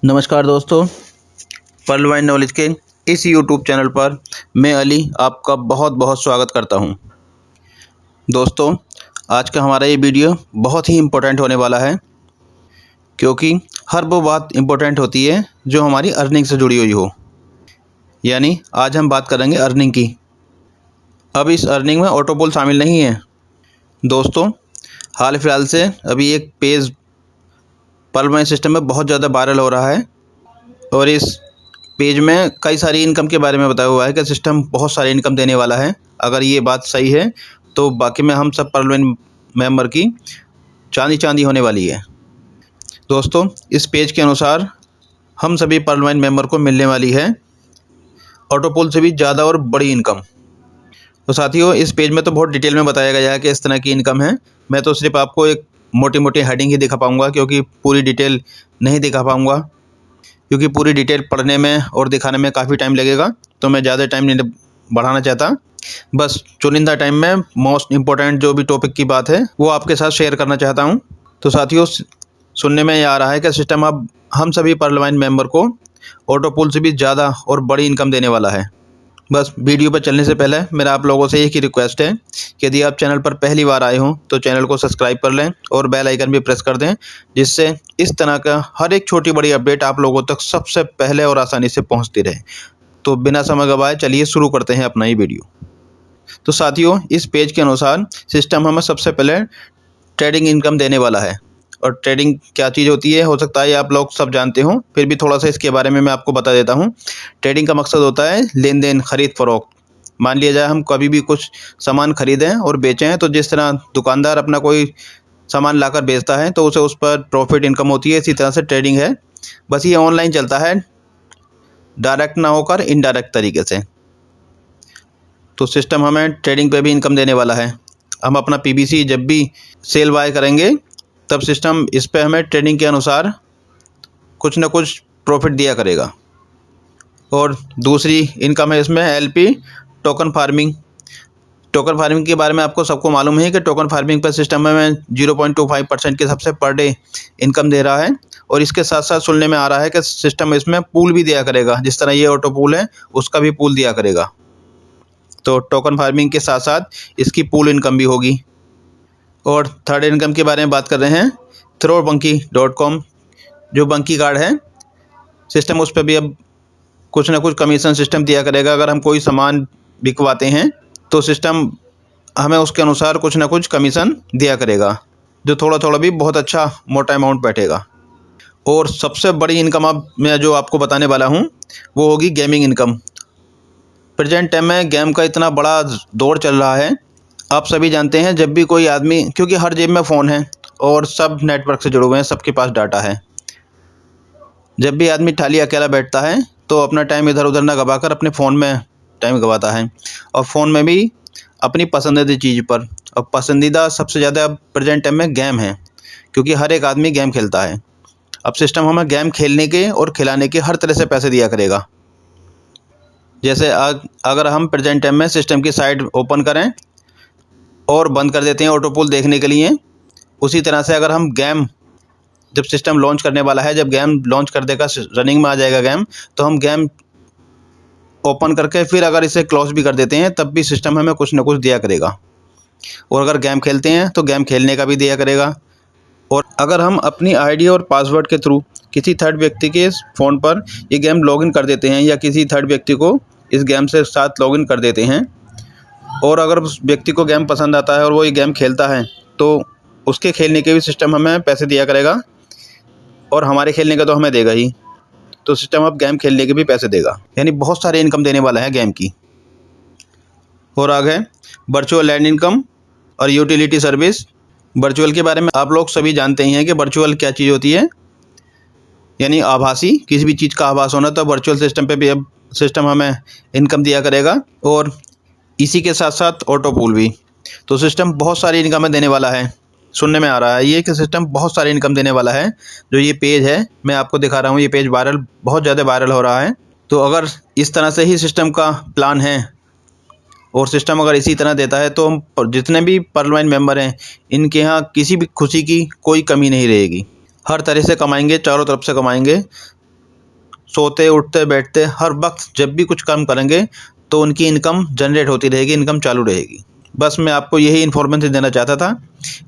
नमस्कार दोस्तों, Perl wine knowledge के इस यूट्यूब चैनल पर मैं अली आपका बहुत बहुत स्वागत करता हूं। दोस्तों, आज का हमारा ये वीडियो बहुत ही इम्पोर्टेंट होने वाला है, क्योंकि हर वो बात इम्पोर्टेंट होती है जो हमारी अर्निंग से जुड़ी हुई हो। यानी आज हम बात करेंगे अर्निंग की। अब इस अर्निंग में ऑटो पुल शामिल नहीं है। दोस्तों, हाल फिलहाल से अभी एक पेज पर्ल वाइन सिस्टम में बहुत ज़्यादा वायरल हो रहा है और इस पेज में कई सारी इनकम के बारे में बताया हुआ है कि सिस्टम बहुत सारी इनकम देने वाला है। अगर ये बात सही है तो बाकी में हम सब पर्ल वाइन मेंबर की चांदी चांदी होने वाली है। दोस्तों, इस पेज के अनुसार हम सभी पर्ल वाइन मेंबर को मिलने वाली है ऑटो पुल से भी ज़्यादा और बड़ी इनकम। तो साथियों, इस पेज में तो बहुत डिटेल में बताया गया है कि इस तरह की इनकम है। मैं तो सिर्फ आपको एक मोटी मोटी हेडिंग ही दिखा पाऊँगा, क्योंकि पूरी डिटेल नहीं दिखा पाऊँगा, क्योंकि पूरी डिटेल पढ़ने में और दिखाने में काफ़ी टाइम लगेगा। तो मैं ज़्यादा टाइम नहीं बढ़ाना चाहता। बस चुनिंदा टाइम में मोस्ट इम्पोर्टेंट जो भी टॉपिक की बात है वो आपके साथ शेयर करना चाहता हूँ। तो साथियों, सुनने में ये आ रहा है कि सिस्टम अब हम सभी पर्ल वाइन मेंबर को ऑटो पुल से भी ज़्यादा और बड़ी इनकम देने वाला है। बस वीडियो पर चलने से पहले मेरा आप लोगों से एक ही रिक्वेस्ट है कि यदि आप चैनल पर पहली बार आए हों तो चैनल को सब्सक्राइब कर लें और बेल आइकन भी प्रेस कर दें, जिससे इस तरह का हर एक छोटी बड़ी अपडेट आप लोगों तक सबसे पहले और आसानी से पहुंचती रहे। तो बिना समय गवाए चलिए शुरू करते हैं अपना ये वीडियो। तो साथियों, इस पेज के अनुसार सिस्टम हमें सबसे पहले ट्रेडिंग इनकम देने वाला है। और ट्रेडिंग क्या चीज़ होती है, हो सकता है आप लोग सब जानते हो, फिर भी थोड़ा सा इसके बारे में मैं आपको बता देता हूँ। ट्रेडिंग का मकसद होता है लेन देन, खरीद फरोख्त। मान लिया जाए हम कभी भी कुछ सामान खरीदें और बेचें, तो जिस तरह दुकानदार अपना कोई सामान लाकर बेचता है तो उसे उस पर प्रॉफिट इनकम होती है, इसी तरह से ट्रेडिंग है। बस ये ऑनलाइन चलता है, डायरेक्ट ना होकर इनडायरेक्ट तरीके से। तो सिस्टम हमें ट्रेडिंग पे भी इनकम देने वाला है। हम अपना पीबीसी जब भी सेल बाय करेंगे तब सिस्टम इस पे हमें ट्रेडिंग के अनुसार कुछ ना कुछ प्रॉफिट दिया करेगा। और दूसरी इनकम है इसमें LP token farming. Token farming के बारे में आपको सबको मालूम है कि टोकन फार्मिंग पर सिस्टम में 0.25% के हिसाब से पर डे इनकम दे रहा है। और इसके साथ साथ सुनने में आ रहा है कि सिस्टम इसमें पूल भी दिया करेगा, जिस तरह ये ऑटो पूल है उसका भी पूल दिया करेगा। तो टोकन फार्मिंग के साथ साथ इसकी पूल इनकम भी होगी। और थर्ड इनकम के बारे में बात कर रहे हैं, throwbunky.com जो बंकी कार्ड है सिस्टम, उस पर भी अब कुछ ना कुछ कमीशन सिस्टम दिया करेगा। अगर हम कोई सामान बिकवाते हैं तो सिस्टम हमें उसके अनुसार कुछ ना कुछ कमीशन दिया करेगा, जो थोड़ा थोड़ा भी बहुत अच्छा मोटा अमाउंट बैठेगा। और सबसे बड़ी इनकम अब मैं जो आपको बताने वाला हूँ वो होगी गेमिंग इनकम। प्रेजेंट टाइम में गेम का इतना बड़ा दौर चल रहा है, आप सभी जानते हैं। जब भी कोई आदमी, क्योंकि हर जेब में फ़ोन है और सब नेटवर्क से जुड़े हुए हैं, सबके पास डाटा है, जब भी आदमी खाली अकेला बैठता है तो अपना टाइम इधर उधर ना गवाकर अपने फ़ोन में टाइम गवाता है। और फ़ोन में भी अपनी पसंदीदा चीज़ पर। और पसंदीदा सबसे ज़्यादा प्रेजेंट टाइम में गेम है, क्योंकि हर एक आदमी गेम खेलता है। अब सिस्टम हमें गेम खेलने के और खिलाने के हर तरह से पैसे दिया करेगा। जैसे अगर हम प्रेजेंट टाइम में सिस्टम की साइट ओपन करें और बंद कर देते हैं ऑटो पुल देखने के लिए, उसी तरह से अगर हम गेम, जब सिस्टम लॉन्च करने वाला है, जब गेम लॉन्च कर देगा, रनिंग में आ जाएगा गेम, तो हम गेम ओपन करके फिर अगर इसे क्लोज भी कर देते हैं तब भी सिस्टम हमें कुछ ना कुछ दिया करेगा। और अगर गेम खेलते हैं तो गेम खेलने का भी दिया करेगा। और अगर हम अपनी आईडी और पासवर्ड के थ्रू किसी थर्ड व्यक्ति के फ़ोन पर ये गेम लॉगिन कर देते हैं, या किसी थर्ड व्यक्ति को इस गेम से साथ लॉगिन कर देते हैं, और अगर उस व्यक्ति को गेम पसंद आता है और वो ये गेम खेलता है, तो उसके खेलने के भी सिस्टम हमें पैसे दिया करेगा। और हमारे खेलने का तो हमें देगा ही, तो सिस्टम अब गेम खेलने के भी पैसे देगा। यानी बहुत सारे इनकम देने वाला है गेम की। और आगे वर्चुअल लैंड इनकम और यूटिलिटी सर्विस। वर्चुअल के बारे में आप लोग सभी जानते ही हैं कि वर्चुअल क्या चीज़ होती है, यानी आभासी। किसी भी चीज़ का आभास होना, तो वर्चुअल सिस्टम पे भी अब सिस्टम हमें इनकम दिया करेगा। और इसी के साथ साथ ऑटो पूल भी। तो सिस्टम बहुत सारी इनकमें देने वाला है। सुनने में आ रहा है ये कि सिस्टम बहुत सारी इनकम देने वाला है। जो ये पेज है मैं आपको दिखा रहा हूँ, ये पेज बहुत ज़्यादा वायरल हो रहा है। तो अगर इस तरह से ही सिस्टम का प्लान है और सिस्टम अगर इसी तरह देता है, तो हम जितने भी पर्ल वाइन मेंबर हैं इनके यहाँ किसी भी खुशी की कोई कमी नहीं रहेगी। हर तरह से कमाएंगे, चारों तरफ से कमाएंगे। सोते उठते बैठते हर वक्त जब भी कुछ काम करेंगे तो उनकी इनकम जनरेट होती रहेगी, इनकम चालू रहेगी। बस मैं आपको यही इन्फॉर्मेशन देना चाहता था।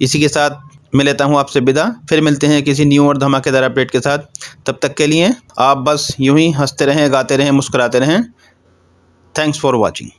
इसी के साथ मैं लेता हूँ आपसे विदा। फिर मिलते हैं किसी न्यू और धमाकेदार अपडेट के साथ। तब तक के लिए आप बस यूं ही हंसते रहें, गाते रहें, मुस्कुराते रहें। Thanks for watching.